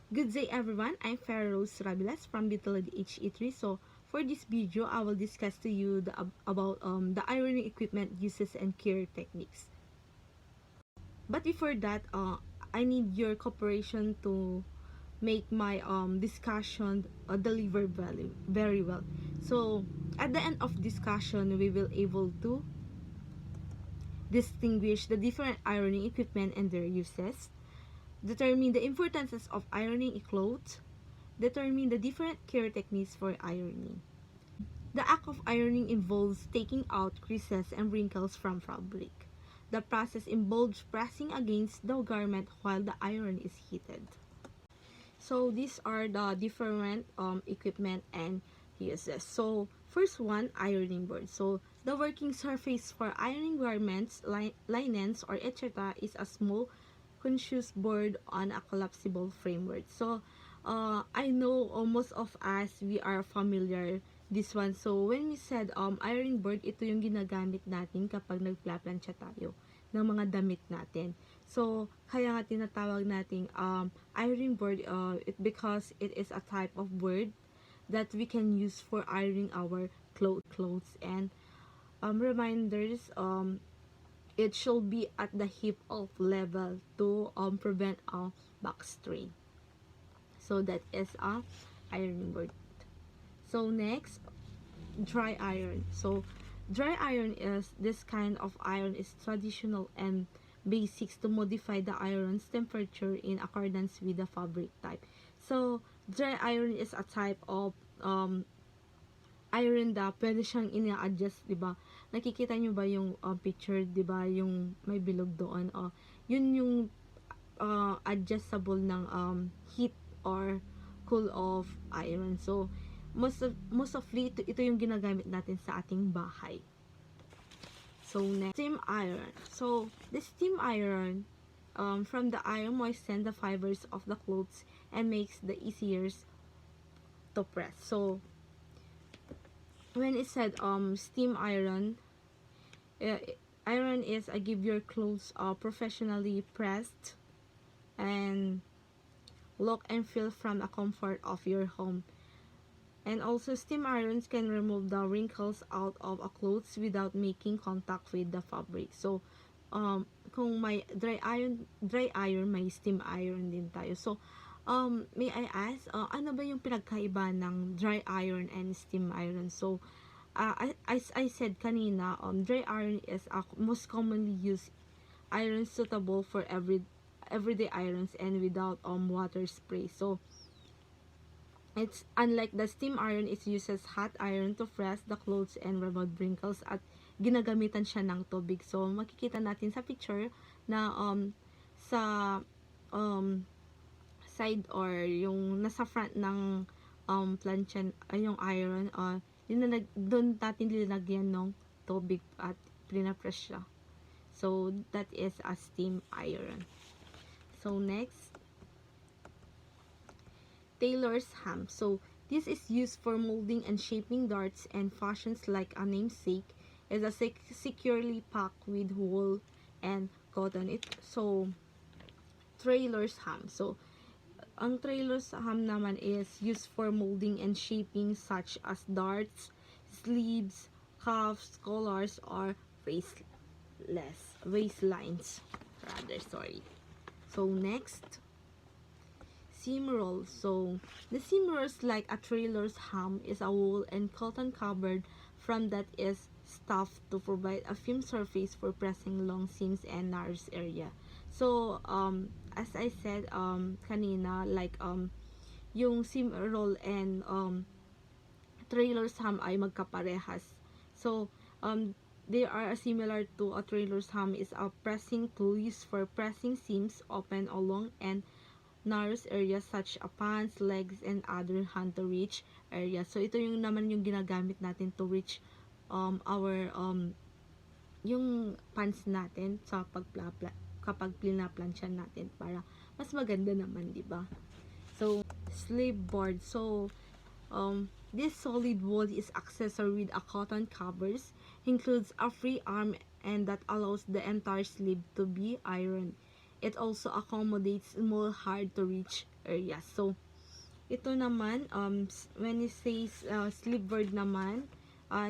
Good day everyone, I'm Farah Rose Rabilas from Bitolad HE3. So for this video, I will discuss to you about the ironing equipment uses and care techniques. But before that, I need your cooperation to make my discussion deliver very well. So at the end of discussion, we will able to distinguish the different ironing equipment and their uses, determine the importances of ironing clothes, determine the different care techniques for ironing. The act of ironing involves taking out creases and wrinkles from fabric. The process involves pressing against the garment while the iron is heated. So these are the different equipment and uses. So first one, ironing board. So the working surface for ironing garments, linens, or etc. is a small conscious board on a collapsible framework. So I know most of us, we are familiar this one. So when we said ironing board, ito yung ginagamit natin kapag nagplaplansya tayo ng mga damit natin. So kaya nga tinatawag nating ironing board because it is a type of board that we can use for ironing our clothes. And reminders, it should be at the hip of level to prevent a back strain. So that is a ironing board. So next, dry iron. So dry iron is this kind of iron is traditional and basics to modify the iron's temperature in accordance with the fabric type. So dry iron is a type of iron na pwede siyang ina-adjust, 'di ba? Nakikita niyo ba yung picture, 'di ba? Yung may bilog doon. Yun yung adjustable ng heat or cool off iron. So most of ito yung ginagamit natin sa ating bahay. So next, steam iron. So the steam iron, from the iron moisten the fibers of the clothes and makes the easier to press. So when it said steam iron, uh, iron is give your clothes professionally pressed and look and feel from the comfort of your home. And also steam irons can remove the wrinkles out of a clothes without making contact with the fabric. So kung may dry iron, may steam iron din tayo. So may I ask, ano ba yung pinagkaiba ng dry iron and steam iron? So as I said kanina, dry iron is a most commonly used iron suitable for everyday irons and without water spray. So it's unlike the steam iron, it uses hot iron to press the clothes and remove wrinkles at ginagamitan siya ng tubig. So makikita natin sa picture na sa um, side or yung nasa front ng plancha ay yung iron, doon natin linagyan ng tubig at pinapress siya. So that is a steam iron. So next, tailor's ham. So this is used for molding and shaping darts and fashions like a namesake. Is a securely packed with wool and cotton. So trailer's ham. So ang trailer's ham naman is used for molding and shaping such as darts, sleeves, cuffs, collars, or waistlines. Sorry. So next, seam roll. So the seam rolls like a trailer's ham is a wool and cotton covered from that is stuffed to provide a firm surface for pressing long seams and narrow area. So as I said kanina, like yung seam roll and trailer's ham ay magkaparehas. So they are similar to a trailer's ham is a pressing tool used for pressing seams open along and narrow areas such as pants, legs, and other hand-to-reach areas. So, ito yung naman yung ginagamit natin to reach our yung pants natin sa kapag plinaplansya natin para mas maganda naman, di ba? So, sleeve board. So, this solid wool is accessory with a cotton covers, includes a free arm and that allows the entire sleeve to be ironed. It also accommodates small, hard to reach areas. So, ito naman, when it says slipboard naman,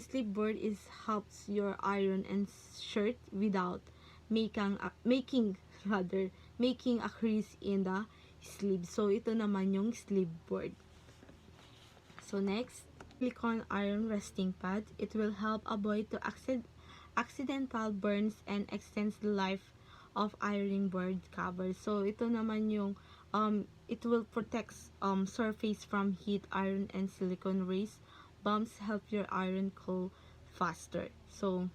slipboard is helps your iron and shirt without making rather making a crease in the sleeve. So, ito naman yung slipboard. So, next, silicone iron resting pad. It will help avoid to accidental burns and extends the life of ironing board cover. So, ito naman yung it will protect surface from heat, iron, and silicone rays. Bumps help your iron cool faster. So,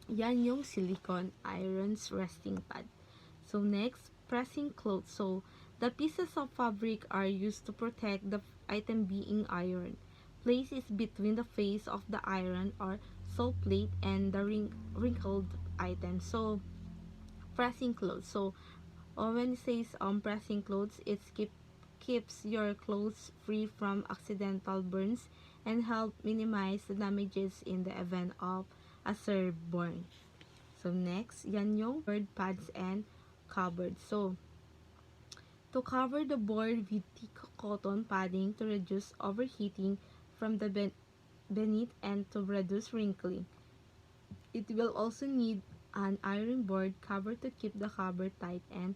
yan yung silicone irons resting pad. So, next, pressing clothes. So, the pieces of fabric are used to protect the item being ironed. Place is between the face of the iron or sole plate and the wrinkled item. So, pressing clothes. So, when it says pressing clothes, keeps your clothes free from accidental burns and help minimize the damages in the event of a severe burn. So, next, yan yung board pads and cupboard. So, to cover the board with thick cotton padding to reduce overheating from the beneath and to reduce wrinkling. It will also need an iron board cover to keep the cover tight and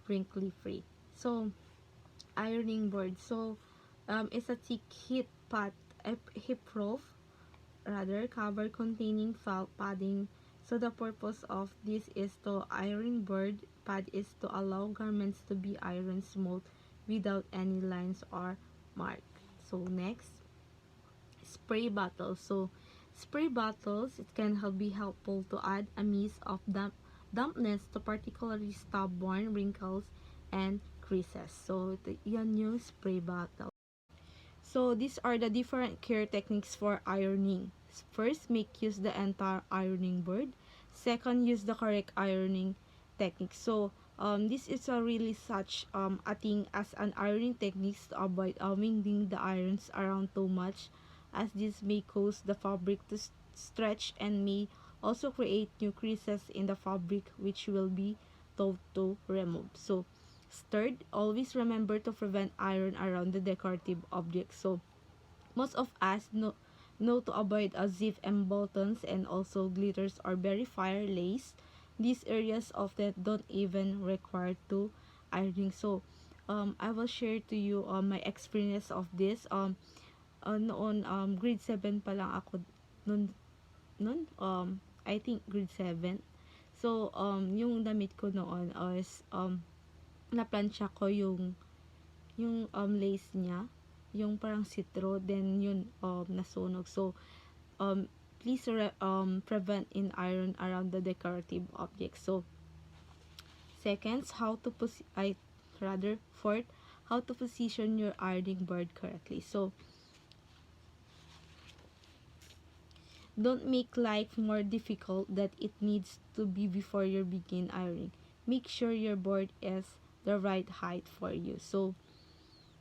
wrinkly free. So, ironing board. So, it's a thick hip roof rather cover containing felt padding. So the purpose of this is to iron board pad is to allow garments to be ironed smooth without any lines or mark. So next, spray bottles. So spray bottles, it can be helpful to add a mist of dampness to particularly stubborn wrinkles and creases. So yan yung spray bottle. So these are the different care techniques for ironing. First, make use the entire ironing board. Second, use the correct ironing technique. So this is a really such a thing as an ironing techniques to avoid winding the irons around too much, as this may cause the fabric to stretch and may also create new creases in the fabric which will be tough to remove. So third, always remember to prevent iron around the decorative objects. So, most of us know to avoid a zip and buttons and also glitters or very fire lace. These areas often don't even require to ironing. So, I will share to you my experience of this. Noon, grade 7 pa lang ako noon, I think grade 7. So, yung damit ko noon is, naplansya ko yung lace niya, yung parang citro, then yun nasunog. So please prevent in iron around the decorative objects. So seconds, fourth, how to position your ironing board correctly. So don't make life more difficult that it needs to be before you begin ironing. Make sure your board is the right height for you. So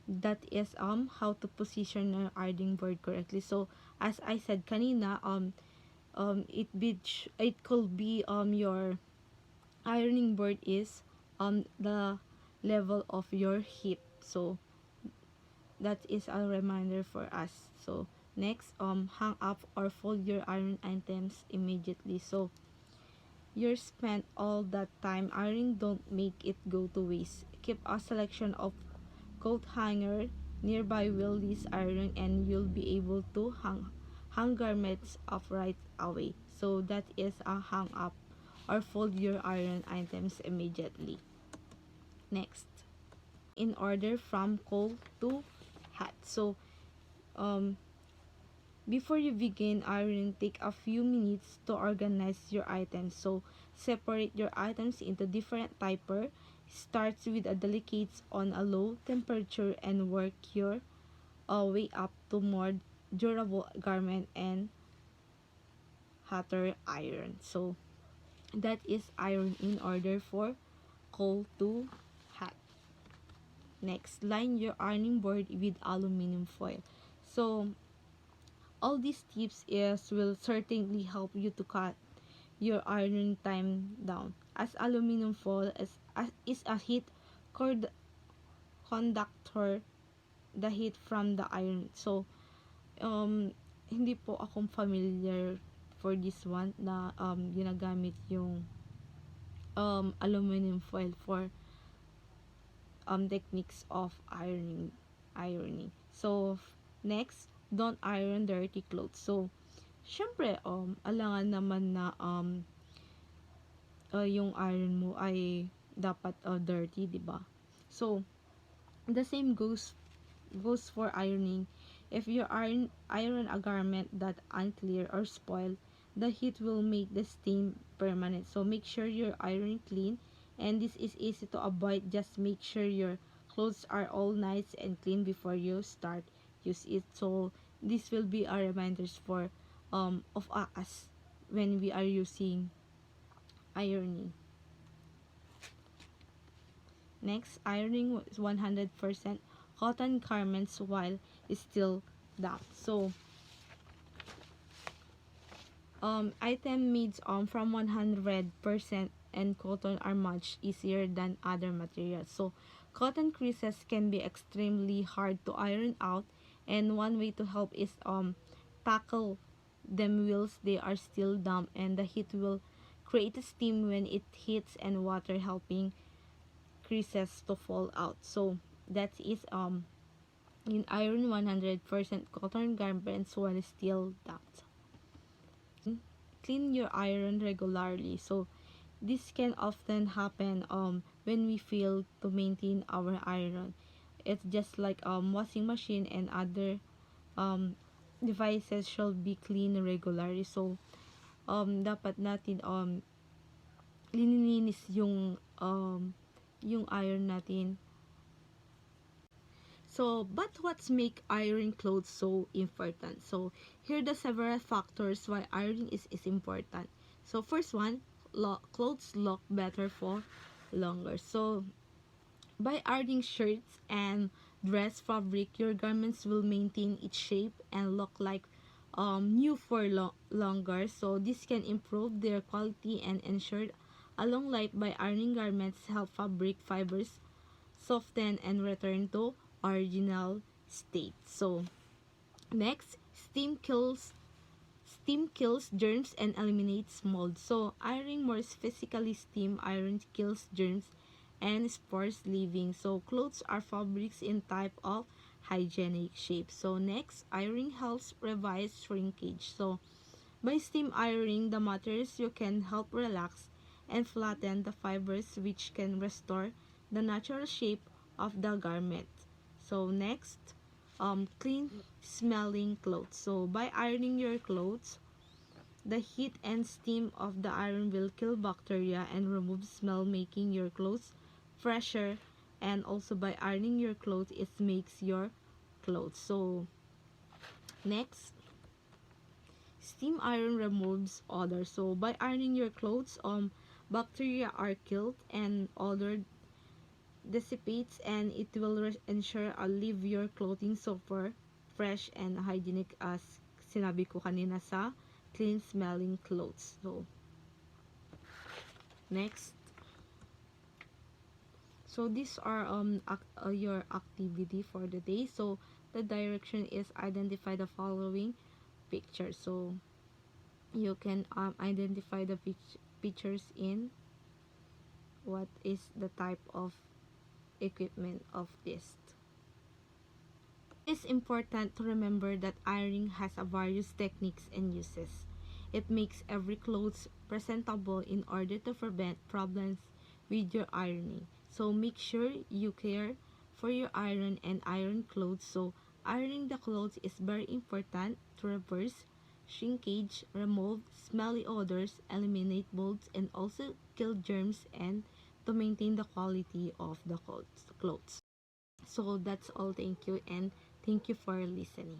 that is how to position your ironing board correctly. So as I said kanina, it could be your ironing board is the level of your hip. So that is a reminder for us. So next, hang up or fold your iron items immediately. So you spent all that time ironing, don't make it go to waste. Keep a selection of coat hanger nearby will this iron and you'll be able to hang garments up right away. So that is a hang up or fold your iron items immediately. Next, in order from cold to hot. So before you begin ironing, take a few minutes to organize your items. So separate your items into different typer. Starts with a delicate on a low temperature and work your way up to more durable garment and hotter iron. So that is iron in order for cold to hot. Next, line your ironing board with aluminum foil. So all these tips will certainly help you to cut your ironing time down, as aluminum foil is is a heat cord- conductor, the heat from the iron. So, hindi po akong familiar for this one na ginagamit yung aluminum foil for techniques of ironing. So, next, don't iron dirty clothes. So, syempre, alangan naman na yung iron mo ay dapat dirty, 'di ba? So, the same goes for ironing. If you iron a garment that unclear or spoiled, the heat will make the stain permanent. So make sure you're ironing clean, and this is easy to avoid. Just make sure your clothes are all nice and clean before you start use it. So this will be our reminders for of us when we are using ironing. Next, ironing is 100% cotton garments while it's still damp. So, item made from 100% and cotton are much easier than other materials. So, cotton creases can be extremely hard to iron out, and one way to help is tackle them whilst they are still damp, and the heat will create a steam when it hits and water helping creases to fall out. So that is in iron 100% cotton garments while still damp. Clean your iron regularly. So this can often happen when we fail to maintain our iron. It's just like washing machine and other um devices should be cleaned regularly. So dapat natin linilinis yung iron natin. So, but what's make ironing clothes so important? So, here are the several factors why ironing is important. So, first one, clothes look better for longer. So, by ironing shirts and dress fabric, your garments will maintain its shape and look like new for longer. So, this can improve their quality and ensure a long life. By ironing garments help fabric fibers soften and return to original state. So next, steam kills germs and eliminates mold. So ironing more physically, steam iron kills germs and spores leaving. So clothes are fabrics in type of hygienic shape. So next, ironing helps revise shrinkage. So by steam ironing the materials, you can help relax and flatten the fibers, which can restore the natural shape of the garment. So next, clean smelling clothes. So by ironing your clothes, the heat and steam of the iron will kill bacteria and remove smell, making your clothes fresher. And also by ironing your clothes, it makes your clothes. So next, steam iron removes odor. So by ironing your clothes, bacteria are killed and odor dissipates, and it will ensure leave your clothing super fresh and hygienic, as sinabi ko kanina sa clean smelling clothes. So next, so these are your activity for the day. So the direction is identify the following picture. So you can identify the pictures in what is the type of equipment of this. It's important to remember that ironing has a various techniques and uses. It makes every clothes presentable in order to prevent problems with your ironing. So make sure you care for your iron and iron clothes. So ironing the clothes is very important to reverse shrinkage, remove smelly odors, eliminate molds, and also kill germs, and to maintain the quality of the clothes. So that's all. Thank you, and thank you for listening.